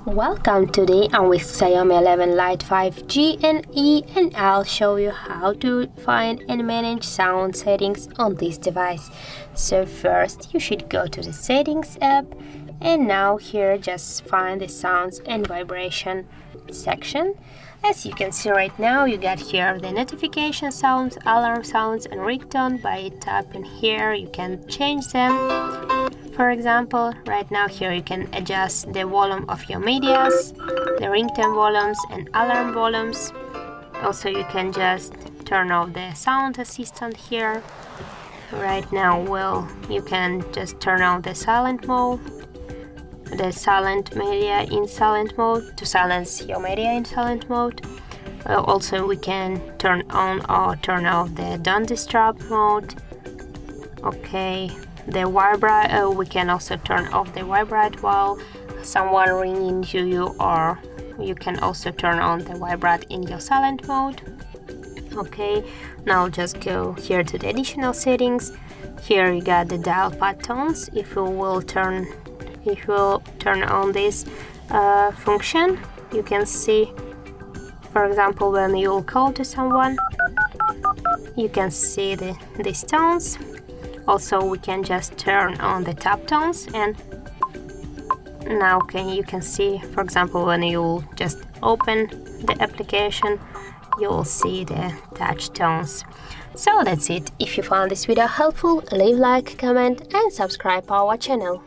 Welcome, today I'm with Xiaomi 11 Lite 5G and E, and I'll show you how to find and manage sound settings on this device. So first you should go to the settings app, and now here just find the sounds and vibration section. As you can see right now, you got here the notification sounds, alarm sounds and ringtone. By tapping here you can change them. For example, right now here you can adjust the volume of your medias, the ringtone volumes and alarm volumes. Also you can just turn off the sound assistant here. Right now, you can just turn on the silent mode, the silent media in silent mode, to silence your media in silent mode. Also we can turn on or turn off the don't disturb mode. Okay. The vibrate, we can also turn off the vibrate while someone ringing to you, or you can also turn on the vibrate in your silent mode. Okay, now just go here to the additional settings. Here you got the dial pad tones. If you will turn on this function, you can see, for example, when you will call to someone, you can see these tones. Also we can just turn on the tap tones, and now you can see, for example, when you just open the application, you will see the touch tones. So that's it. If you found this video helpful, leave like, comment and subscribe our channel.